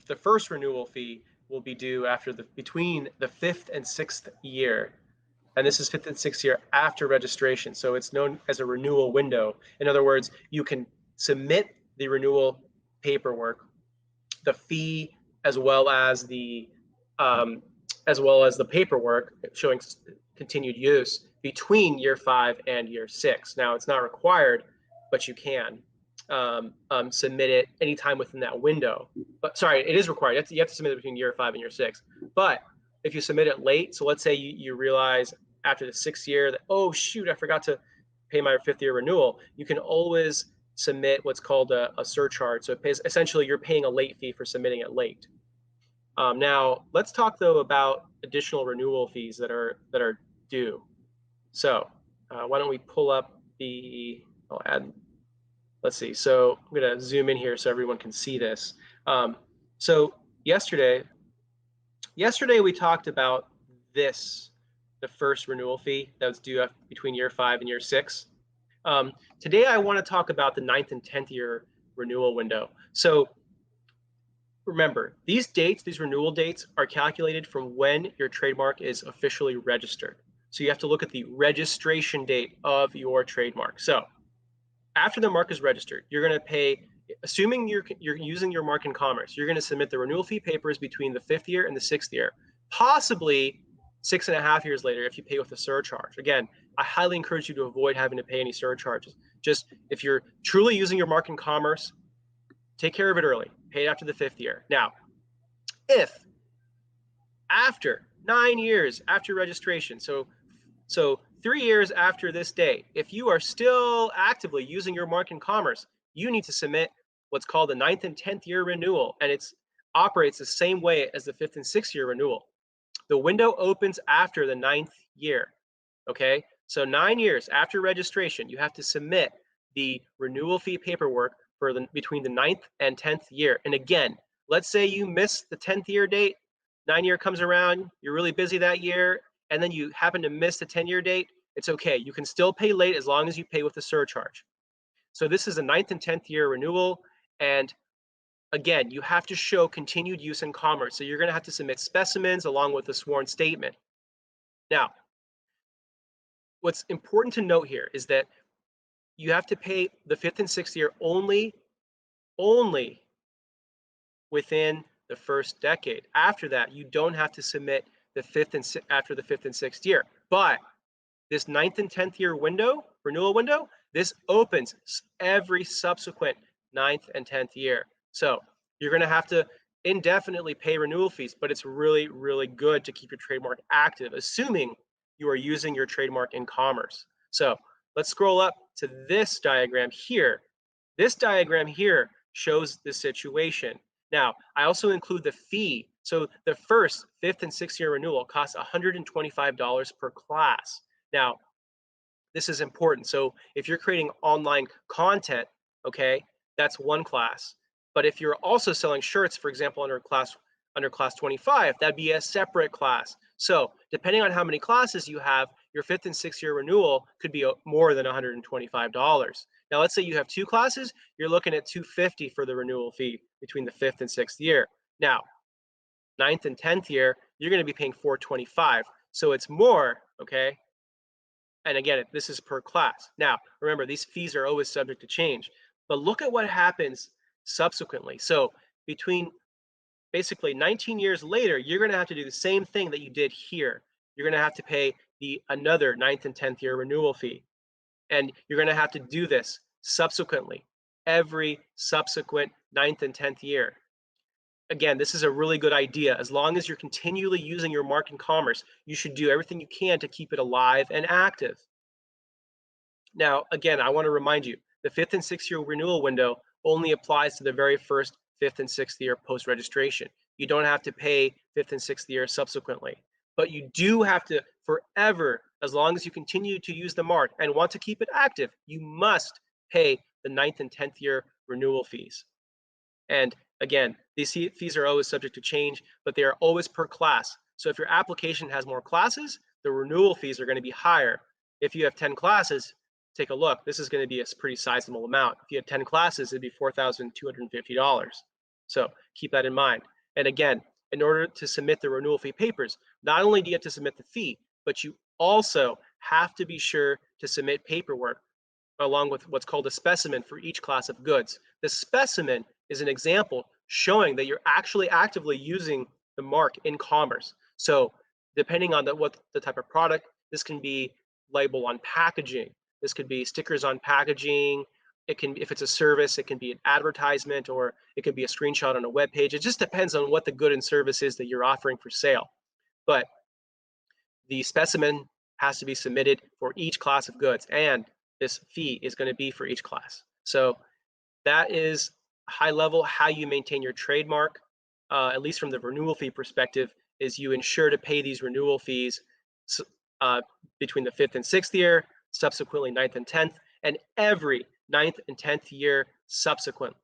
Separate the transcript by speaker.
Speaker 1: the first renewal fee will be due after between the 5th and 6th year. And this is 5th and 6th year after registration. So it's known as a renewal window. In other words, you can submit the renewal paperwork, the fee, as well as the paperwork showing continued use between year 5 and year 6. Now, it's not required, but you can submit it anytime within that window. But sorry, it is required. You have to submit it between year 5 and year 6. But if you submit it late, so let's say you realize after the 6th year that, oh shoot, I forgot to pay my 5th year renewal, you can always submit what's called a surcharge. So it pays, essentially you're paying a late fee for submitting it late. Now let's talk though about additional renewal fees that are due. So why don't we pull up I'll add, let's see. So I'm going to zoom in here so everyone can see this. So yesterday we talked about the first renewal fee that was due between year 5 and year 6. Today I want to talk about the 9th and 10th year renewal window. So remember, these renewal dates are calculated from when your trademark is officially registered. So you have to look at the registration date of your trademark. So after the mark is registered, you're going to pay, assuming you're using your mark in commerce, you're going to submit the renewal fee papers between the 5th year and the 6th year, possibly 6.5 years later if you pay with a surcharge. Again, I highly encourage you to avoid having to pay any surcharges. Just if you're truly using your mark in commerce, take care of it early. Pay it after the 5th year. Now, if after 9 years after registration, so 3 years after this date, if you are still actively using your mark in commerce, you need to submit what's called the 9th and 10th year renewal, and it operates the same way as the 5th and 6th year renewal. The window opens after the 9th year, okay? So 9 years after registration, you have to submit the renewal fee paperwork for between the 9th and 10th year. And again, let's say you miss the 10th year date, 9 year comes around, you're really busy that year, and then you happen to miss the 10-year date, it's okay. You can still pay late as long as you pay with a surcharge. So this is a 9th and 10th year renewal. And again, you have to show continued use in commerce. So you're going to have to submit specimens along with a sworn statement. Now, what's important to note here is that you have to pay the 5th and 6th year only within the first decade. After that, you don't have to submit after the 5th and 6th year. But this 9th and 10th year renewal window, this opens every subsequent 9th and 10th year. So you're going to have to indefinitely pay renewal fees, but it's really, really good to keep your trademark active, assuming you are using your trademark in commerce. So let's scroll up to this diagram here. This diagram here shows the situation. Now, I also include the fee. So the first 5th and 6th year renewal costs $125 per class. Now, this is important. So if you're creating online content, okay, that's one class. But if you're also selling shirts, for example, under class 25, that'd be a separate class. So depending on how many classes you have, your 5th and 6th year renewal could be more than $125. Now, let's say you have 2 classes, you're looking at $250 for the renewal fee between the 5th and 6th year. Now, 9th and 10th year, you're going to be paying $425. So it's more, okay? And again, this is per class. Now, remember, these fees are always subject to change. But look at what happens subsequently. So between basically 19 years later, you're going to have to do the same thing that you did here. You're going to have to pay another 9th and 10th year renewal fee. And you're going to have to do this subsequently, every subsequent 9th and 10th year. Again, this is a really good idea. As long as you're continually using your mark in commerce, you should do everything you can to keep it alive and active. Now, again, I want to remind you, the 5th and 6th year renewal window only applies to the very first 5th and 6th year post-registration. You don't have to pay 5th and 6th year subsequently. But you do have to forever, as long as you continue to use the mark and want to keep it active, you must pay the 9th and 10th year renewal fees. And again, these fees are always subject to change, but they are always per class. So if your application has more classes, the renewal fees are going to be higher. If you have 10 classes, take a look. This is going to be a pretty sizable amount. If you have 10 classes, it'd be $4,250. So keep that in mind. And again, in order to submit the renewal fee papers, not only do you have to submit the fee, but you also have to be sure to submit paperwork along with what's called a specimen for each class of goods. The specimen is an example showing that you're actually actively using the mark in commerce. So depending on what the type of product, this can be label on packaging. This could be stickers on packaging. It can, if it's a service, it can be an advertisement, or it could be a screenshot on a web page. It just depends on what the good and service is that you're offering for sale. But the specimen has to be submitted for each class of goods, and this fee is going to be for each class. So that is high level how you maintain your trademark, at least from the renewal fee perspective, is you ensure to pay these renewal fees uh, between the 5th and 6th year, subsequently 9th and 10th, and every 9th and 10th year subsequent.